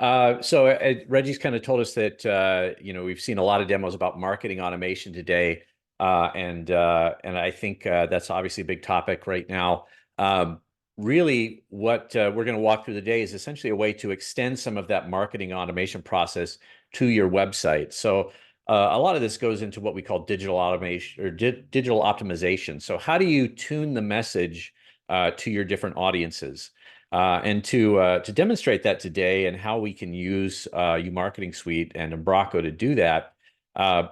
Reggie's kind of told us that we've seen a lot of demos about marketing automation today, and I think that's obviously a big topic right now. Really, what we're going to walk through today is essentially a way to extend some of that marketing automation process to your website. A lot of this goes into what we call digital automation or digital optimization. So how do you tune the message to your different audiences? And to demonstrate that today and how we can use uMarketingSuite and Umbraco to do that, uh,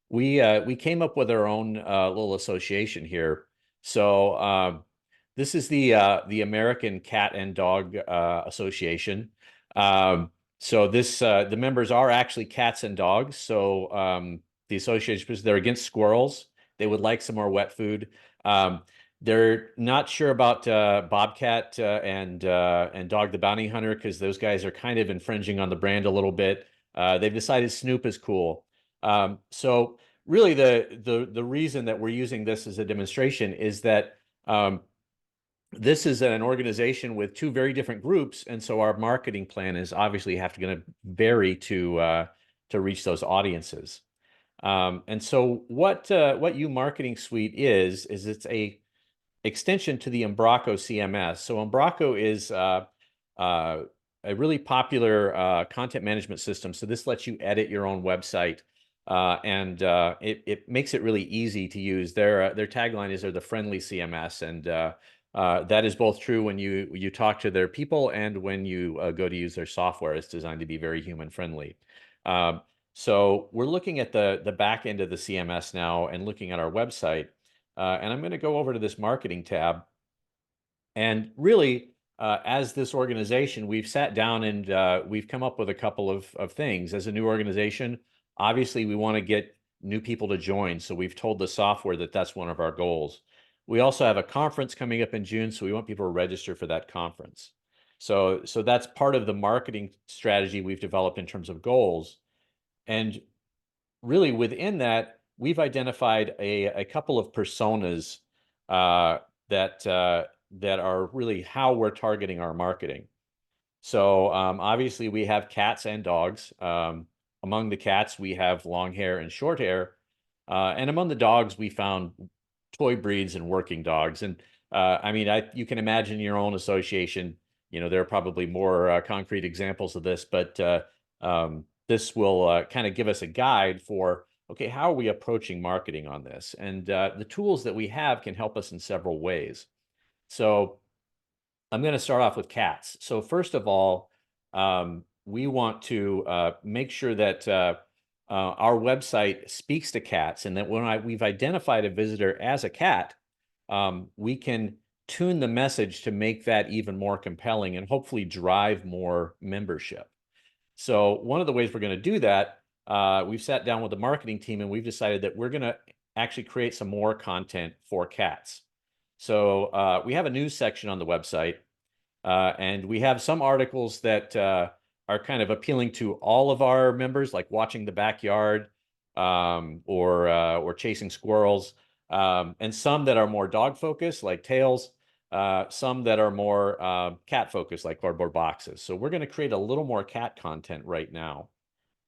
we came up with our own little association here. This is the American Cat and Dog Association. The members are actually cats and dogs. The association, because they're against squirrels, they would like some more wet food. They're not sure about Bobcat and Dog the Bounty Hunter because those guys are kind of infringing on the brand a little bit. They've decided Snoop is cool. So really, the reason that we're using this as a demonstration is that this is an organization with two very different groups, and so our marketing plan is obviously going to vary to reach those audiences. And so what uMarketingSuite is it's a extension to the Umbraco CMS. So Umbraco is a really popular content management system. So this lets you edit your own website, and it makes it really easy to use. Their tagline is they're the friendly CMS, and that is both true when you talk to their people and when you go to use their software. It's designed to be very human friendly. So we're looking at the back end of the CMS now and looking at our website. And I'm going to go over to this marketing tab. And really, as this organization, we've sat down and we've come up with a couple of things. As a new organization, obviously, we want to get new people to join. So we've told the software that that's one of our goals. We also have a conference coming up in June, so we want people to register for that conference. So that's part of the marketing strategy we've developed in terms of goals. And really within that, we've identified a couple of personas that are really how we're targeting our marketing. So obviously we have cats and dogs. Among the cats, we have long hair and short hair. And among the dogs, we found toy breeds and working dogs. And I mean, you can imagine your own association. There are probably more concrete examples of this, but this will kind of give us a guide for, okay, how are we approaching marketing on this? And the tools that we have can help us in several ways. So I'm going to start off with cats. So first of all, we want to make sure that our website speaks to cats, and that when we've identified a visitor as a cat, we can tune the message to make that even more compelling and hopefully drive more membership. So one of the ways we're going to do that, we've sat down with the marketing team and we've decided that we're going to actually create some more content for cats. So we have a news section on the website, and we have some articles that are kind of appealing to all of our members, like watching the backyard, or chasing squirrels, and some that are more dog focused, like Tails. Some that are more cat focused, like cardboard boxes. So we're going to create a little more cat content right now.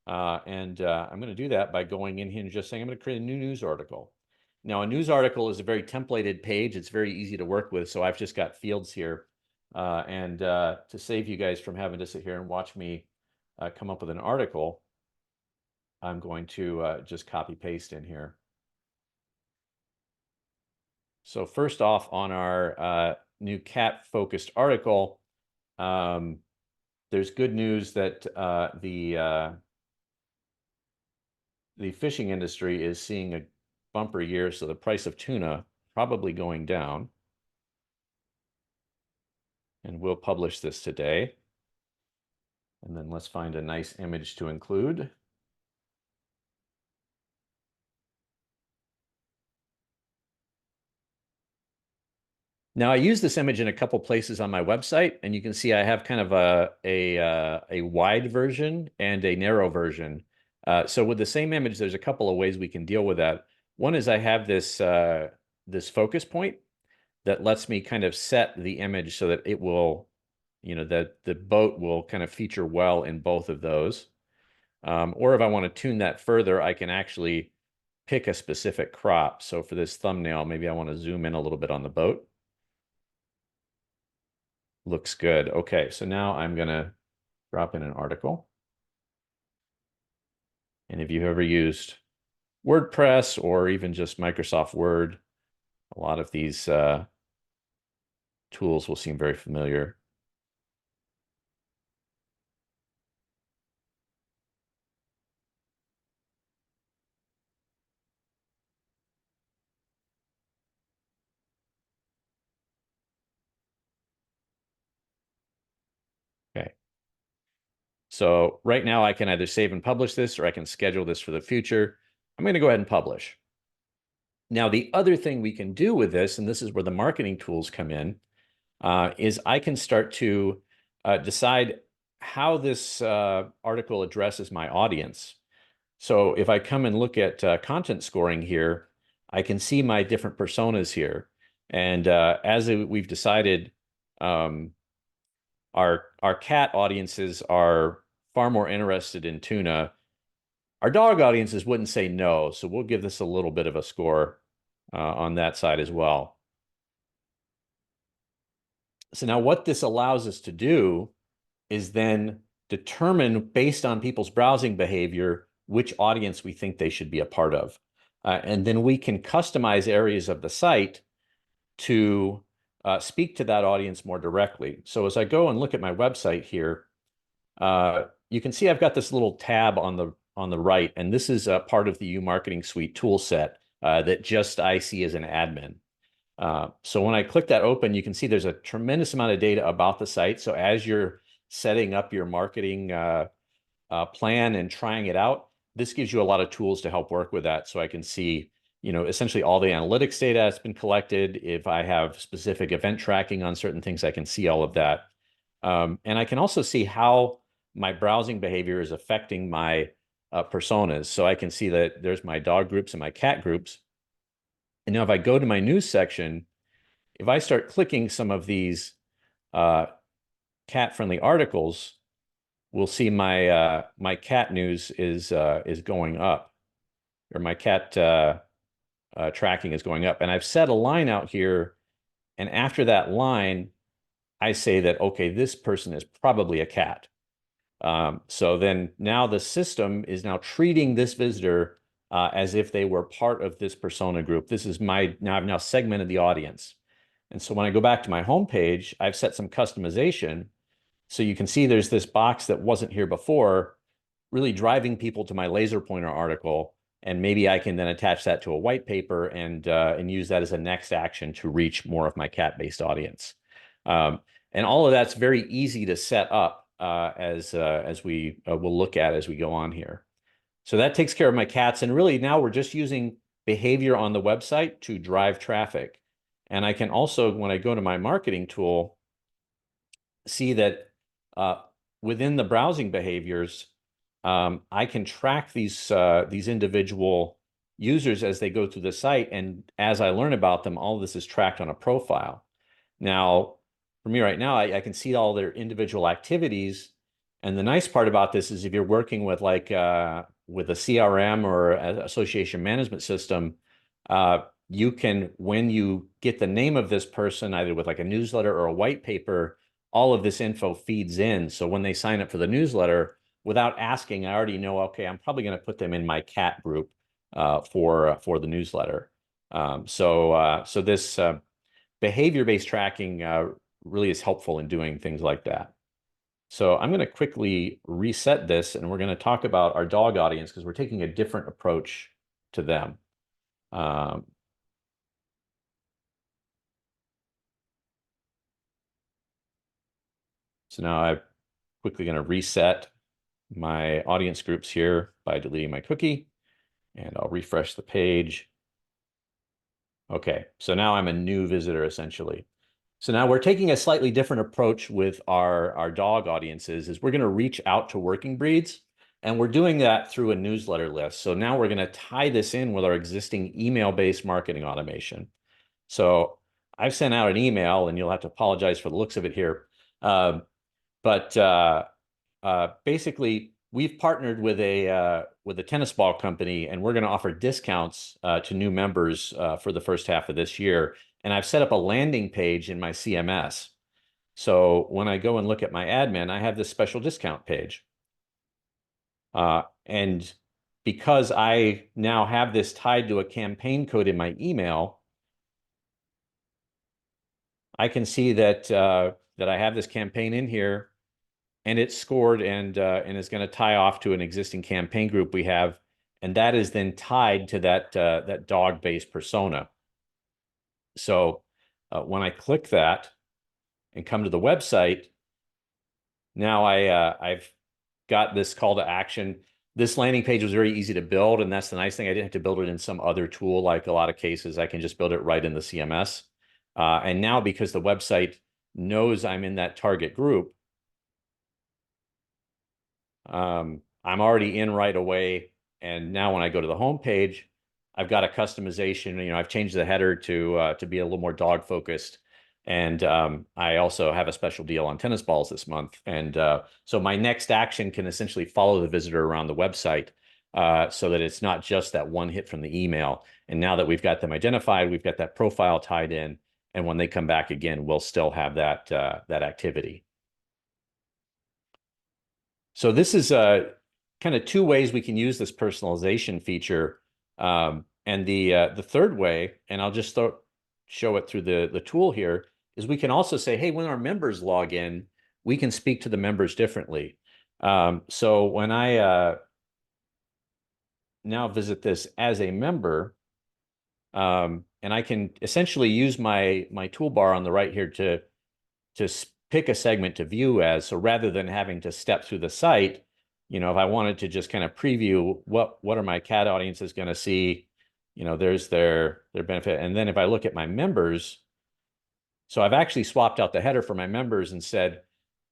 I'm going to do that by going in here and just saying I'm going to create a new news article. Now, a news article is a very templated page. It's very easy to work with. So I've just got fields here. To save you guys from having to sit here and watch me come up with an article, I'm going to just copy paste in here. So first off, on our new cat-focused article, there's good news that the fishing industry is seeing a bumper year, so the price of tuna probably going down. And we'll publish this today. And then let's find a nice image to include. Now, I use this image in a couple places on my website, and you can see I have kind of a wide version and a narrow version. So with the same image, there's a couple of ways we can deal with that. One is I have this this focus point that lets me kind of set the image so that it will that the boat will kind of feature well in both of those. Or if I want to tune that further, I can actually pick a specific crop. So for this thumbnail, maybe I want to zoom in a little bit on the boat. Looks good. Okay, so now I'm going to drop in an article. And if you've ever used WordPress or even just Microsoft Word, a lot of these tools will seem very familiar. Okay. So right now I can either save and publish this, or I can schedule this for the future. I'm going to go ahead and publish. Now, the other thing we can do with this, and this is where the marketing tools come in, is I can start to decide how this article addresses my audience. So if I come and look at content scoring here, I can see my different personas here. And as we've decided, our cat audiences are far more interested in tuna. Our dog audiences wouldn't say no, so we'll give this a little bit of a score on that side as well. So now what this allows us to do is then determine, based on people's browsing behavior, which audience we think they should be a part of. And then we can customize areas of the site to speak to that audience more directly. So as I go and look at my website here, you can see I've got this little tab on the right, and this is a part of the uMarketingSuite tool set that just I see as an admin. So when I click that open, you can see there's a tremendous amount of data about the site. So as you're setting up your marketing plan and trying it out, this gives you a lot of tools to help work with that. So I can see, essentially all the analytics data that's been collected. If I have specific event tracking on certain things, I can see all of that. And I can also see how my browsing behavior is affecting my personas. So I can see that there's my dog groups and my cat groups. And now if I go to my news section, if I start clicking some of these cat-friendly articles, we'll see my my cat news is going up, or my cat tracking is going up. And I've set a line out here, and after that line, I say that, okay, this person is probably a cat. So then now the system is now treating this visitor as if they were part of this persona group. This is I've now segmented the audience. And so when I go back to my homepage, I've set some customization. So you can see there's this box that wasn't here before, really driving people to my laser pointer article. And maybe I can then attach that to a white paper and use that as a next action to reach more of my cat-based audience. And all of that's very easy to set up as we will look at as we go on here. So that takes care of my cats. And really now we're just using behavior on the website to drive traffic. And I can also, when I go to my marketing tool, see that within the browsing behaviors, I can track these individual users as they go through the site. And as I learn about them, all of this is tracked on a profile. Now, for me right now, I can see all their individual activities. And the nice part about this is if you're working with with a CRM or an association management system, you can, when you get the name of this person, either with like a newsletter or a white paper, all of this info feeds in. So when they sign up for the newsletter, without asking, I already know, okay, I'm probably going to put them in my cat group for the newsletter. So this behavior-based tracking really is helpful in doing things like that. So I'm going to quickly reset this, and we're going to talk about our dog audience because we're taking a different approach to them. So now I'm quickly going to reset my audience groups here by deleting my cookie, and I'll refresh the page. Okay, so now I'm a new visitor essentially. So now we're taking a slightly different approach with our dog audiences, is we're going to reach out to working breeds, and we're doing that through a newsletter list. So now we're going to tie this in with our existing email-based marketing automation. So I've sent out an email, and you'll have to apologize for the looks of it here. But basically, we've partnered with a tennis ball company, and we're going to offer discounts to new members for the first half of this year. And I've set up a landing page in my CMS. So when I go and look at my admin, I have this special discount page. And because I now have this tied to a campaign code in my email, I can see that that I have this campaign in here, and it's scored and is going to tie off to an existing campaign group we have, and that is then tied to that dog-based persona. So when I click that and come to the website, now I've got this call to action. This landing page was very easy to build, and that's the nice thing. I didn't have to build it in some other tool. Like a lot of cases, I can just build it right in the CMS. And now because the website knows I'm in that target group, I'm already in right away. And now when I go to the home page, I've got a customization. I've changed the header to be a little more dog focused. And I also have a special deal on tennis balls this month. And so my next action can essentially follow the visitor around the website so that it's not just that one hit from the email. And now that we've got them identified, we've got that profile tied in. And when they come back again, we'll still have that activity. So this is kind of two ways we can use this personalization feature. And the third way, and I'll just show it through the tool here, is we can also say, hey, when our members log in, we can speak to the members differently. So when I now visit this as a member, and I can essentially use my toolbar on the right here to pick a segment to view as. So rather than having to step through the site, if I wanted to just kind of preview what are my cat audiences going to see, there's their benefit. And then if I look at my members, so I've actually swapped out the header for my members and said,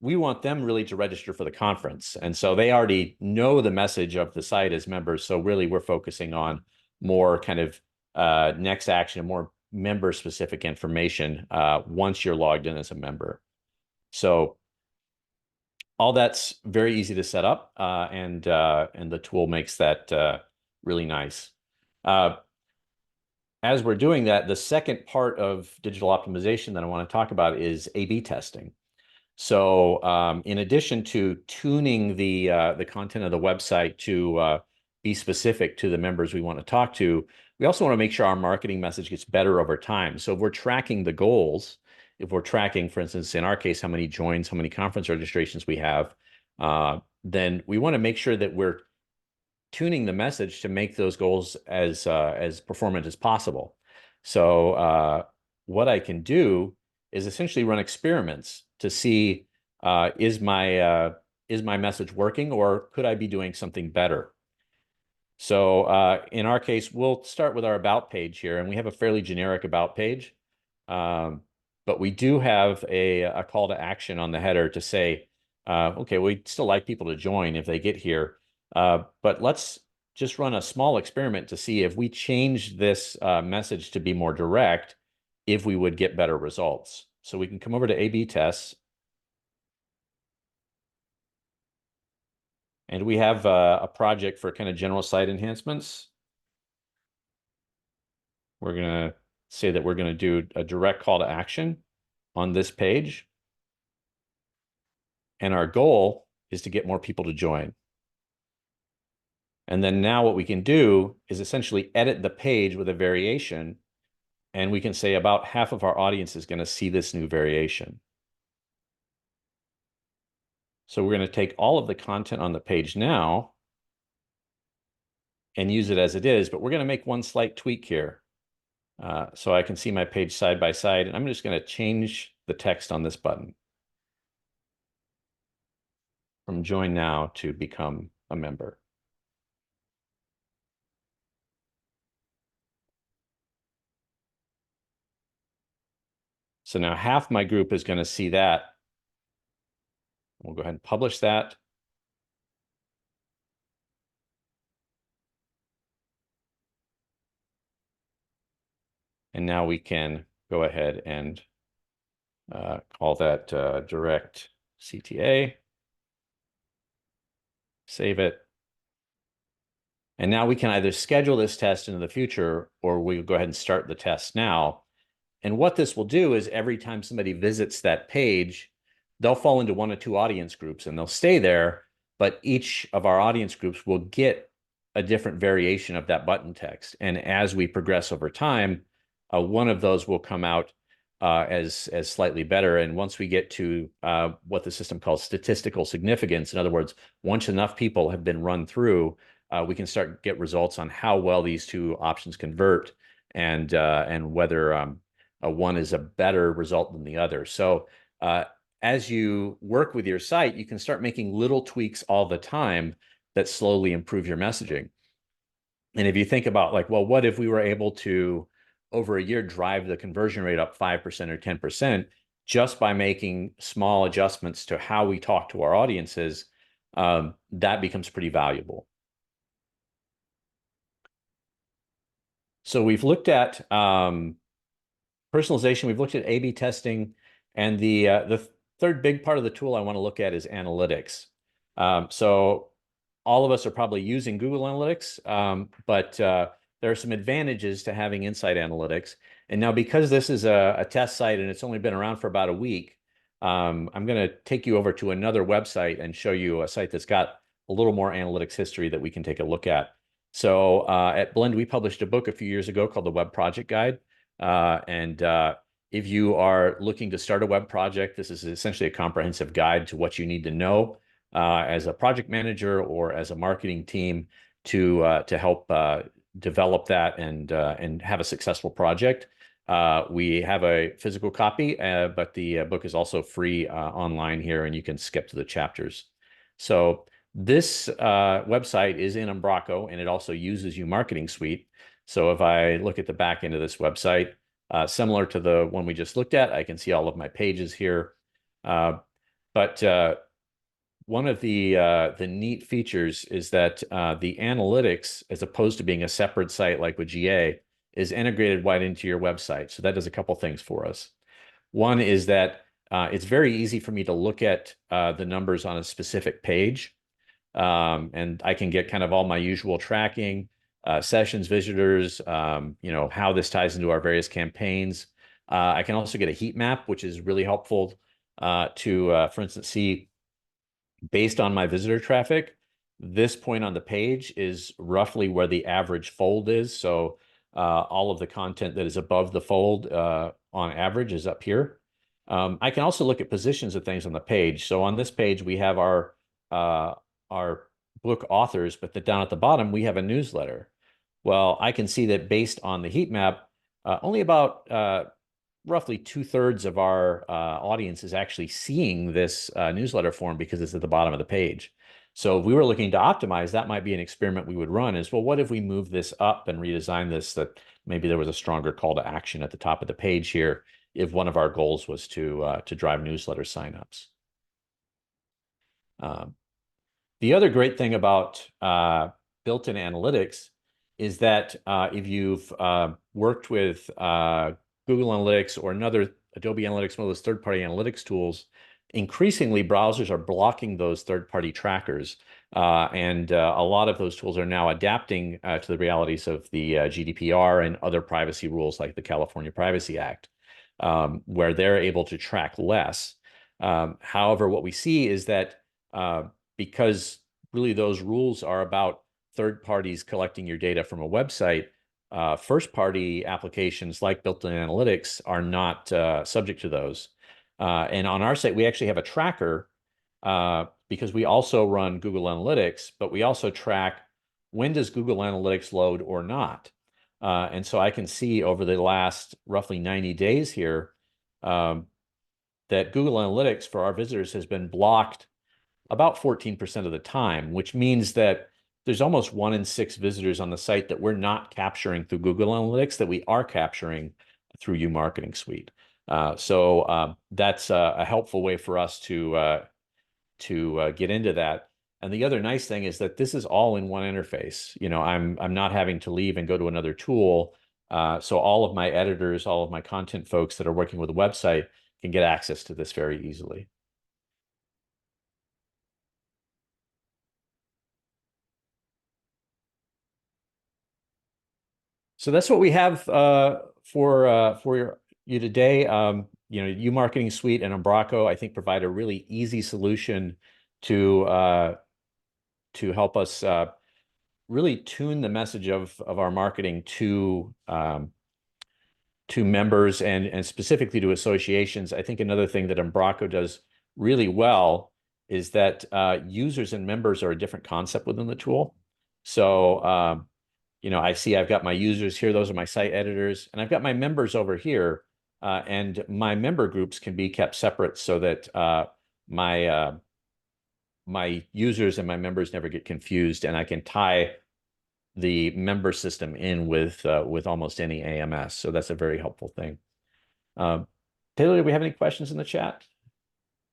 we want them really to register for the conference. And so they already know the message of the site as members. So really we're focusing on more kind of next action, more member specific information once you're logged in as a member. So all that's very easy to set up, and the tool makes that really nice. As we're doing that, the second part of digital optimization that I want to talk about is A/B testing. So in addition to tuning the content of the website to be specific to the members we want to talk to, we also want to make sure our marketing message gets better over time. So if we're tracking the goals, if we're tracking, for instance, in our case, how many joins, how many conference registrations we have, then we want to make sure that we're tuning the message to make those goals as performant as possible. So what I can do is essentially run experiments to see is my message working, or could I be doing something better? So in our case, we'll start with our about page here, and we have a fairly generic about page. But we do have a call to action on the header to say, okay, we'd still like people to join if they get here. But let's just run a small experiment to see if we change this message to be more direct, if we would get better results. So we can come over to A/B tests. And we have a project for kind of general site enhancements. We're going to say that we're going to do a direct call to action on this page. And our goal is to get more people to join. And then now what we can do is essentially edit the page with a variation. And we can say about half of our audience is going to see this new variation. So we're going to take all of the content on the page now and use it as it is, but we're going to make one slight tweak here. So I can see my page side by side, and I'm just going to change the text on this button from join now to become a member. So now half my group is going to see that. We'll go ahead and publish that. And now we can go ahead and call that direct CTA, save it. And now we can either schedule this test into the future, or we go ahead and start the test now. And what this will do is every time somebody visits that page, they'll fall into one or two audience groups and they'll stay there, but each of our audience groups will get a different variation of that button text. And as we progress over time, one of those will come out as slightly better. And once we get to what the system calls statistical significance, in other words, once enough people have been run through, we can start to get results on how well these two options convert and whether one is a better result than the other. So as you work with your site, you can start making little tweaks all the time that slowly improve your messaging. And if you think about like, well, what if we were able to, over a year, drive the conversion rate up 5% or 10% just by making small adjustments to how we talk to our audiences, that becomes pretty valuable. So we've looked at personalization, we've looked at A/B testing, and the third big part of the tool I want to look at is analytics. So all of us are probably using Google Analytics, but there are some advantages to having Insight Analytics. And now, because this is a test site and it's only been around for about a week, I'm going to take you over to another website and show you a site that's got a little more analytics history that we can take a look at. So at Blend, we published a book a few years ago called the Web Project Guide. If you are looking to start a web project, this is essentially a comprehensive guide to what you need to know as a project manager or as a marketing team to help develop that and have a successful project. We have a physical copy, but the book is also free online here, and you can skip to the chapters. So this website is in Umbraco, and it also uses uMarketingSuite. So if I look at the back end of this website, similar to the one we just looked at, I can see all of my pages here. But one of the neat features is that the analytics, as opposed to being a separate site like with GA, is integrated right into your website. So that does a couple things for us. One is that it's very easy for me to look at the numbers on a specific page. And I can get kind of all my usual tracking, sessions, visitors, how this ties into our various campaigns. I can also get a heat map, which is really helpful to, for instance, see based on my visitor traffic, this point on the page is roughly where the average fold is. So all of the content that is above the fold on average is up here. I can also look at positions of things on the page. So on this page, we have our book authors, but down at the bottom, we have a newsletter. Well, I can see that based on the heat map, only about roughly 2/3 of our audience is actually seeing this newsletter form because it's at the bottom of the page. So if we were looking to optimize, that might be an experiment we would run is, well, what if we move this up and redesign this that maybe there was a stronger call to action at the top of the page here if one of our goals was to drive newsletter signups. The other great thing about built-in analytics is that if you've worked with Google Analytics or another Adobe Analytics, one of those third-party analytics tools, increasingly browsers are blocking those third-party trackers. And a lot of those tools are now adapting to the realities of the GDPR and other privacy rules like the California Privacy Act, where they're able to track less. However, what we see is that because really those rules are about third parties collecting your data from a website, first-party applications like built-in analytics are not subject to those. And on our site, we actually have a tracker because we also run Google Analytics, but we also track when does Google Analytics load or not. And so I can see over the last roughly 90 days here that Google Analytics for our visitors has been blocked about 14% of the time, which means that there's almost 1 in 6 visitors on the site that we're not capturing through Google Analytics that we are capturing through uMarketingSuite. So that's a helpful way for us to get into that. And the other nice thing is that this is all in one interface. I'm not having to leave and go to another tool. So all of my editors, all of my content folks that are working with the website can get access to this very easily. So that's what we have for you today. uMarketingSuite and Umbraco, I think, provide a really easy solution to help us really tune the message of our marketing to members and specifically to associations. I think another thing that Umbraco does really well is that users and members are a different concept within the tool. So I see I've got my users here, those are my site editors, and I've got my members over here, and my member groups can be kept separate so that my users and my members never get confused, and I can tie the member system in with almost any AMS. So that's a very helpful thing. Taylor, do we have any questions in the chat?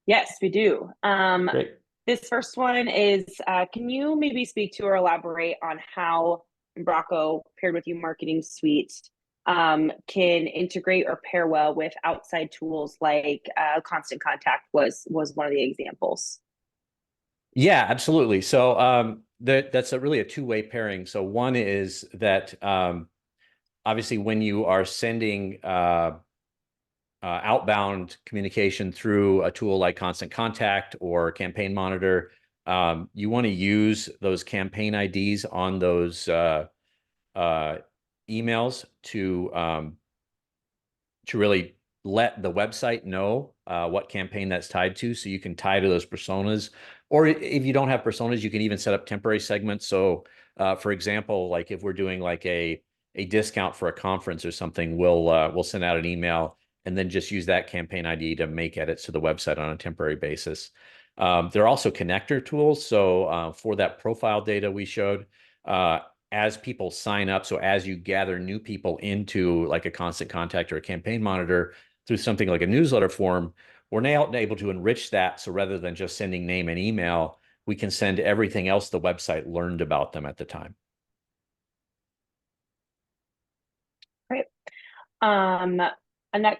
Yes, we do. Great. This first one is, can you maybe speak to or elaborate on how Umbraco paired with uMarketingSuite can integrate or pair well with outside tools like Constant Contact was one of the examples. Yeah, absolutely. So that's really a two-way pairing. So one is that obviously when you are sending outbound communication through a tool like Constant Contact or Campaign Monitor, you want to use those campaign IDs on those emails to really let the website know what campaign that's tied to, so you can tie to those personas. Or if you don't have personas, you can even set up temporary segments. So for example, like if we're doing like a discount for a conference or something, we'll send out an email and then just use that campaign ID to make edits to the website on a temporary basis. There are also connector tools. So for that profile data we showed, as people sign up, so as you gather new people into like a Constant Contact or a Campaign Monitor through something like a newsletter form, we're now able to enrich that. So rather than just sending name and email, we can send everything else the website learned about them at the time. Great. And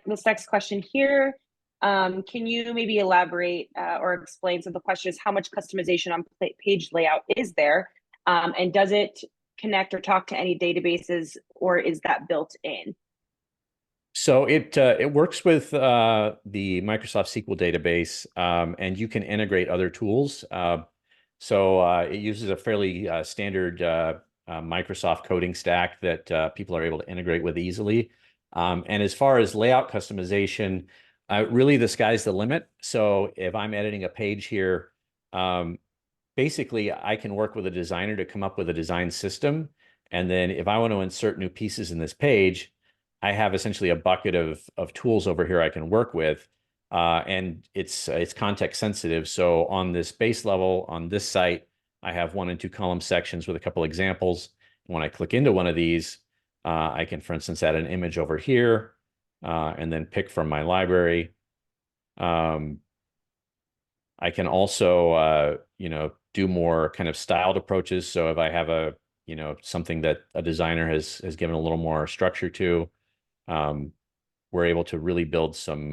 this next question here, can you maybe elaborate or explain? So the question is, how much customization on page layout is there? And does it connect or talk to any databases, or is that built in? So it works with the Microsoft SQL database, and you can integrate other tools. So it uses a fairly standard Microsoft coding stack that people are able to integrate with easily. And as far as layout customization, really the sky's the limit. So if I'm editing a page here, basically I can work with a designer to come up with a design system. And then if I want to insert new pieces in this page, I have essentially a bucket of tools over here I can work with. And it's context sensitive. So on this base level, on this site, I have 1 and 2 column sections with a couple examples. When I click into one of these, I can, for instance, add an image over here and then pick from my library. I can also, do more kind of styled approaches. So if I have something that a designer has given a little more structure to, we're able to really build some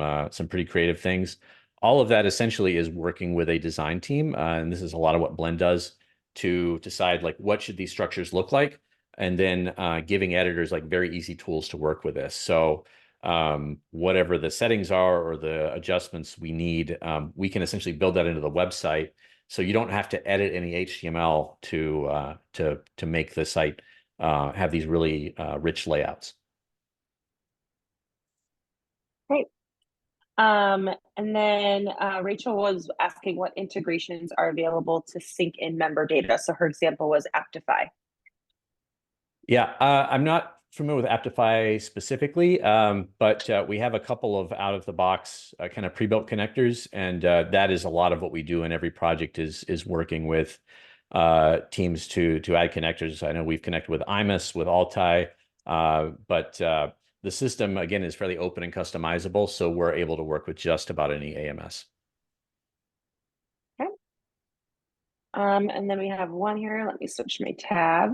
pretty creative things. All of that essentially is working with a design team, and this is a lot of what Blend does to decide like what should these structures look like, and then giving editors like very easy tools to work with this. So whatever the settings are or the adjustments we need, we can essentially build that into the website, so you don't have to edit any HTML to make the site have these really rich layouts. Great. And then Rachel was asking what integrations are available to sync in member data. So her example was Aptify. Yeah, I'm not familiar with Aptify specifically, but we have a couple of out-of-the-box kind of pre-built connectors, and that is a lot of what we do in every project is working with teams to add connectors. I know we've connected with IMUS, with Altai, but the system, again, is fairly open and customizable, so we're able to work with just about any AMS. Okay. And then we have one here. Let me switch my tab.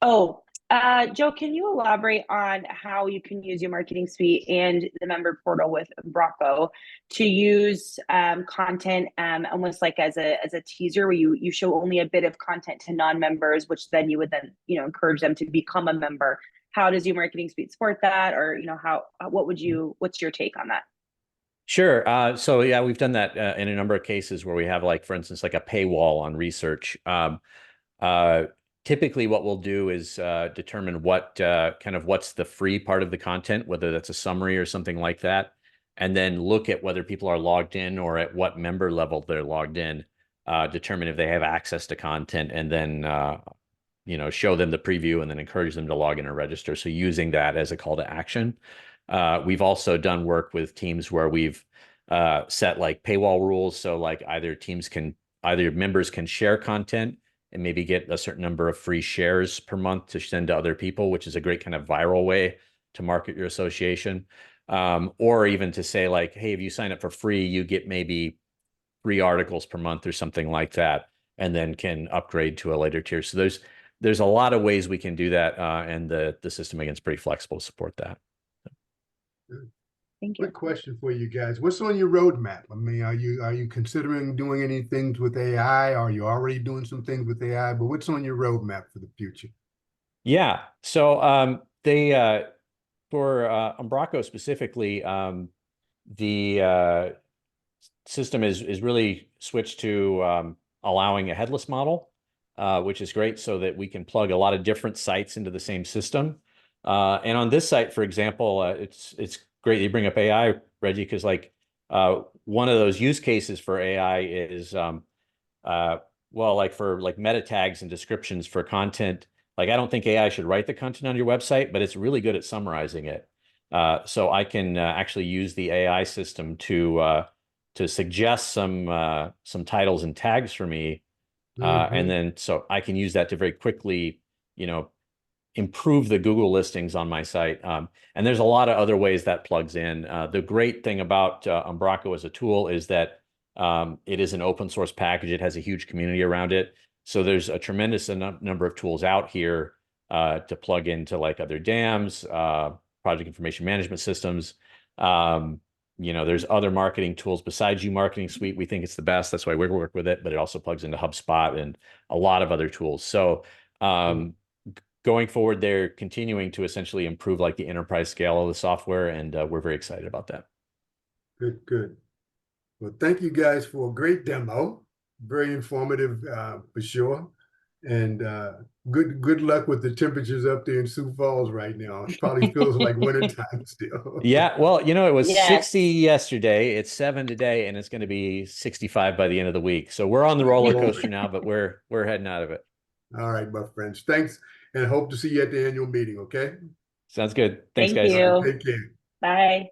Oh, Joe, can you elaborate on how you can use your marketing suite and the member portal with Umbraco to use content almost like as a teaser where you show only a bit of content to non-members, which then you would then encourage them to become a member. How does your marketing suite support that, or how what's your take on that? Sure. So yeah, we've done that in a number of cases where we have, like, for instance, like a paywall on research. Uh, Typically, what we'll do is determine what kind of what's the free part of the content, whether that's a summary or something like that, and then look at whether people are logged in or at what member level they're logged in, determine if they have access to content, and then show them the preview and then encourage them to log in or register. So using that as a call to action. We've also done work with teams where we've set like paywall rules. So like either members can share content and maybe get a certain number of free shares per month to send to other people, which is a great kind of viral way to market your association. Or even to say like, hey, if you sign up for free, you get maybe 3 articles per month or something like that, and then can upgrade to a later tier. So there's a lot of ways we can do that, and the system, again, is pretty flexible to support that. Thank you. Quick question for you guys. What's on your roadmap? I mean, are you considering doing any things with AI? Are you already doing some things with AI? But what's on your roadmap for the future? Yeah. So they for Umbraco specifically, the system is really switched to allowing a headless model, which is great, so that we can plug a lot of different sites into the same system. And on this site, for example, it's great you bring up AI, Reggie, because like one of those use cases for AI is well, like for like meta tags and descriptions for content. Like, I don't think AI should write the content on your website, but it's really good at summarizing it. So I can actually use the AI system to suggest some titles and tags for me, and then so I can use that to very quickly, improve the Google listings on my site. And there's a lot of other ways that plugs in. The great thing about Umbraco as a tool is that it is an open source package. It has a huge community around it. So there's a tremendous number of tools out here to plug into, like other DAMs, project information management systems. There's other marketing tools besides uMarketingSuite. We think it's the best. That's why we work with it, but it also plugs into HubSpot and a lot of other tools. So going forward, they're continuing to essentially improve like the enterprise scale of the software, and we're very excited about that. Good, good. Well, thank you guys for a great demo. Very informative for sure. And good luck with the temperatures up there in Sioux Falls right now. It probably feels like wintertime still. Yeah, well, it was Yes. 60 yesterday, it's 7 today, and it's going to be 65 by the end of the week. So we're on the roller coaster now, but we're heading out of it. All right, my friends. Thanks, and hope to see you at the annual meeting, okay? Sounds good. Thanks, Thank guys. you. Take care. Bye.